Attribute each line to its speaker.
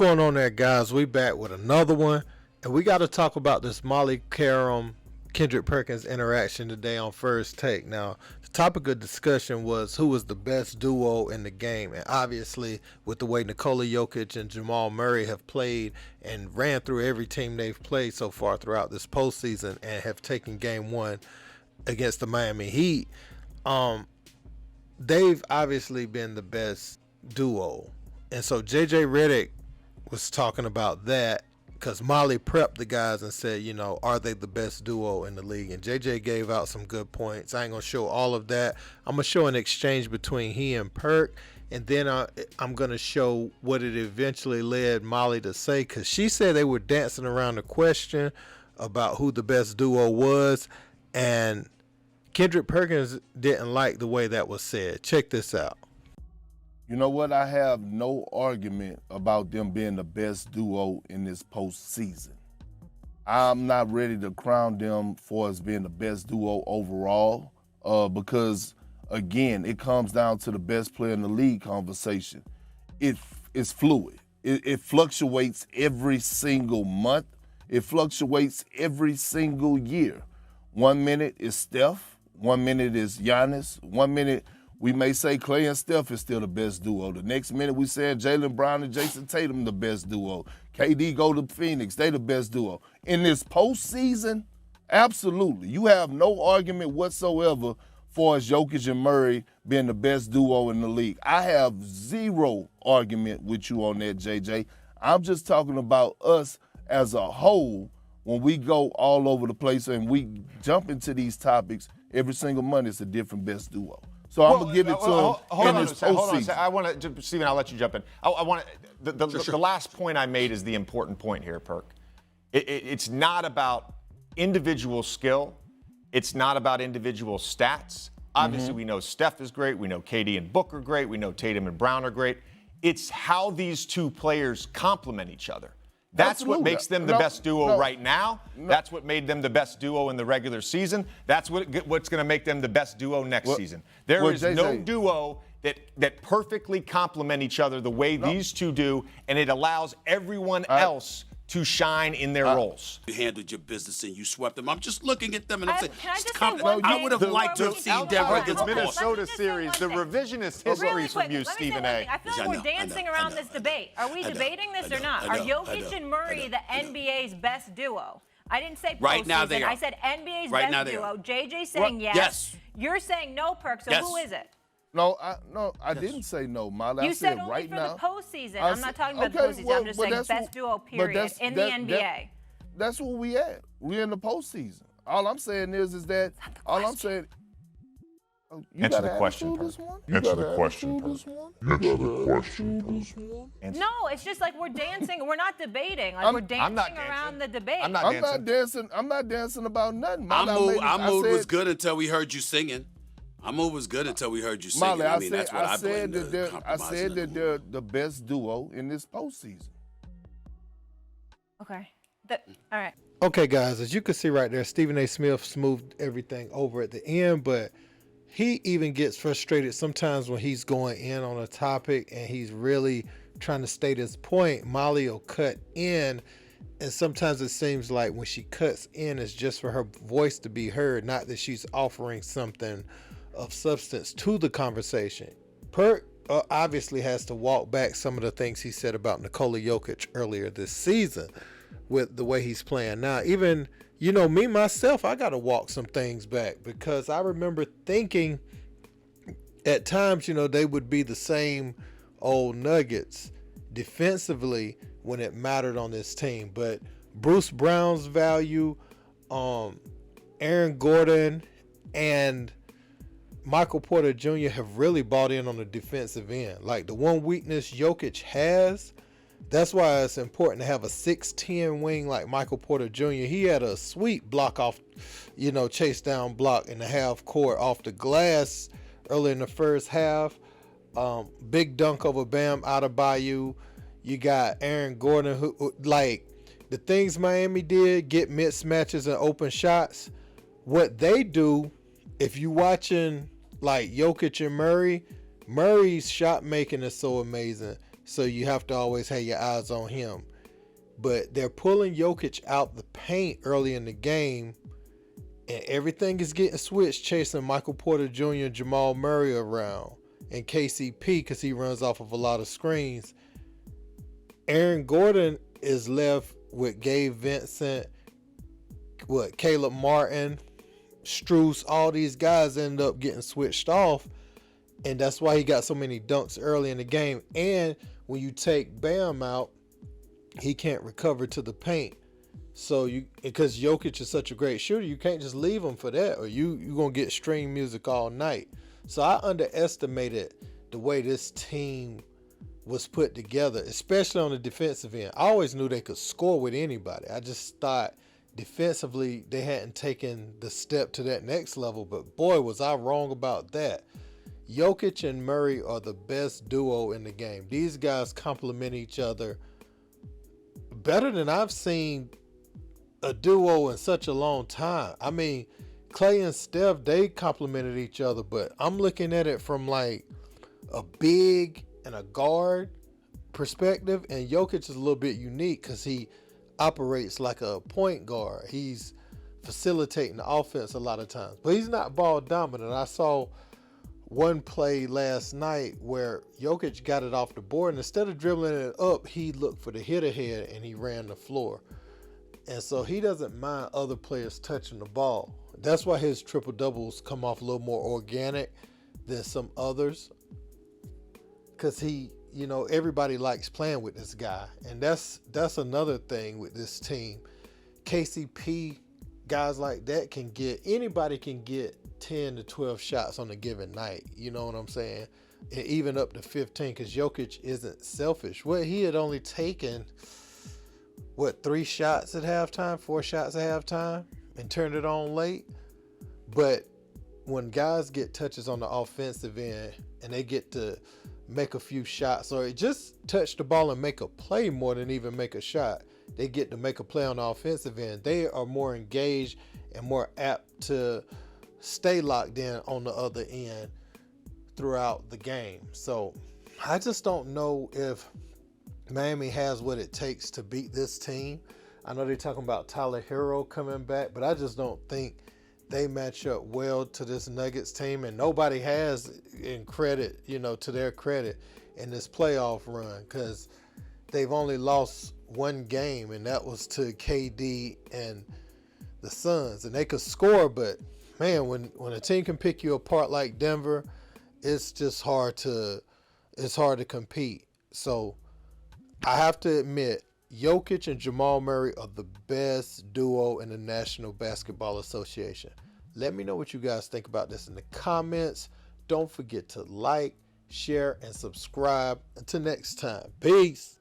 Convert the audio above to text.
Speaker 1: going on there, guys? We back with another one, and we got to talk about this Molly Qerim Kendrick Perkins interaction today on First Take. Now, the topic of discussion was who was the best duo in the game, and obviously, with the way Nikola Jokic and Jamal Murray have played and ran through every team they've played so far throughout this postseason, and have taken Game 1 against the Miami Heat, they've obviously been the best duo. And so JJ Redick was talking about that because Molly prepped the guys and said, you know, are they the best duo in the league? And JJ gave out some good points. I ain't going to show all of that. I'm going to show an exchange between he and Perk, and then I'm going to show what it eventually led Molly to say, because she said they were dancing around the question about who the best duo was, and Kendrick Perkins didn't like the way that was said. Check this out.
Speaker 2: You know what? I have no argument about them being the best duo in this postseason. I'm not ready to crown them for as being the best duo overall because, again, it comes down to the best player in the league conversation. It's fluid. It fluctuates every single month. It fluctuates every single year. 1 minute is Steph. 1 minute is Giannis. 1 minute we may say Clay and Steph is still the best duo. The next minute we said Jaylen Brown and Jason Tatum the best duo. KD go to Phoenix, they the best duo. In this postseason, absolutely. You have no argument whatsoever for as Jokic and Murray being the best duo in the league. I have zero argument with you on that, JJ. I'm just talking about us as a whole when we go all over the place and we jump into these topics every single month. It's a different best duo. So I'm gonna give it to him in this postseason.
Speaker 3: Hold on a second. I want to, Stephen. I'll let you jump in. I want the last point I made is the important point here, Perk. It's not about individual skill. It's not about individual stats. Obviously, we know Steph is great. We know KD and Book are great. We know Tatum and Brown are great. It's how these two players complement each other. That's what makes them the best duo right now. That's what made them the best duo in the regular season. That's what's going to make them the best duo next season. There is no duo that perfectly complement each other the way these two do, and it allows everyone else to shine in their roles.
Speaker 4: You handled your business and you swept them. I'm just looking at them and I'm saying,
Speaker 5: can I just say one
Speaker 4: I would have liked to have seen Denver
Speaker 3: this Minnesota series, the revisionist history from you, Stephen A.
Speaker 5: I feel like we're dancing around this debate. Are we debating this or not? Are Jokic and Murray the NBA's best duo? I didn't say postseason.
Speaker 4: Right now they are.
Speaker 5: I said NBA's
Speaker 4: Right
Speaker 5: best duo. JJ saying yes. You're saying no, Perk. So who is it?
Speaker 2: No, I didn't say no, Molly.
Speaker 5: You
Speaker 2: I said
Speaker 5: only
Speaker 2: right
Speaker 5: for
Speaker 2: now.
Speaker 5: The postseason. I'm not talking about the postseason. I'm just saying best duo period in the NBA.
Speaker 2: That's where we at. We're in the postseason. All I'm saying is that all I'm saying.
Speaker 3: Answer the question, Perk.
Speaker 2: Answer the question, Perk. Answer the question, Perk.
Speaker 5: No, it's just like we're dancing. We're not debating. Like we're dancing around the debate.
Speaker 3: I'm not dancing.
Speaker 2: I'm not dancing about nothing.
Speaker 4: Our mood was good until we heard you singing. Our mood was good until we heard you singing.
Speaker 2: Molly,
Speaker 4: I mean, that's what I blame
Speaker 2: I said that they're the best duo in this postseason.
Speaker 5: Okay. All right.
Speaker 1: Okay, guys, as you can see right there, Stephen A. Smith smoothed everything over at the end, but he even gets frustrated sometimes when he's going in on a topic and he's really trying to state his point. Molly will cut in, and sometimes it seems like when she cuts in, it's just for her voice to be heard, not that she's offering something of substance to the conversation. Perk obviously has to walk back some of the things he said about Nikola Jokic earlier this season with the way he's playing now. Even, you know, me, myself, I got to walk some things back because I remember thinking at times, you know, they would be the same old Nuggets defensively when it mattered on this team. But Bruce Brown's value, Aaron Gordon, and Michael Porter Jr. have really bought in on the defensive end. Like the one weakness Jokic has, that's why it's important to have a 6'10" wing like Michael Porter Jr. He had a sweet block off, you know, chase down block in the half court off the glass early in the first half. Big dunk over Bam Adebayo. You got Aaron Gordon, who, like, the things Miami did, get mismatches and open shots. What they do, if you watching like Jokic and Murray's shot making is so amazing. So you have to always have your eyes on him. But they're pulling Jokic out the paint early in the game, and everything is getting switched, chasing Michael Porter Jr. and Jamal Murray around, and KCP because he runs off of a lot of screens. Aaron Gordon is left with Gabe Vincent, Caleb Martin, Strus. All these guys end up getting switched off, and that's why he got so many dunks early in the game. And when you take Bam out, he can't recover to the paint. So because Jokic is such a great shooter, you can't just leave him for that, or you're gonna get string music all night. So I underestimated the way this team was put together, especially on the defensive end. I always knew they could score with anybody. I just thought defensively they hadn't taken the step to that next level, but boy, was I wrong about that. Jokic and Murray are the best duo in the game. These guys complement each other better than I've seen a duo in such a long time. I mean, Clay and Steph, they complemented each other, but I'm looking at it from like a big and a guard perspective, and Jokic is a little bit unique because he operates like a point guard. He's facilitating the offense a lot of times, but he's not ball dominant. I saw one play last night where Jokic got it off the board, and instead of dribbling it up, he looked for the hit ahead and he ran the floor. And so he doesn't mind other players touching the ball. That's why his triple doubles come off a little more organic than some others, because everybody likes playing with this guy. And that's another thing with this team. KCP, guys like that anybody can get 10 to 12 shots on a given night. You know what I'm saying? And even up to 15, because Jokic isn't selfish. Well, he had only taken, 3 shots at halftime, 4 shots at halftime, and turned it on late. But when guys get touches on the offensive end and they get to make a few shots, or just touch the ball and make a play more than even make a shot, they get to make a play on the offensive end, they are more engaged and more apt to stay locked in on the other end throughout the game. So I just don't know if Miami has what it takes to beat this team. I know they're talking about Tyler Hero coming back, but I just don't think they match up well to this Nuggets team, and nobody has in credit, to their credit in this playoff run, because they've only lost one game, and that was to KD and the Suns, and they could score, but man, when a team can pick you apart like Denver, it's just hard to compete. So I have to admit, Jokic and Jamal Murray are the best duo in the National Basketball Association. Let me know what you guys think about this in the comments. Don't forget to like, share, and subscribe. Until next time, peace.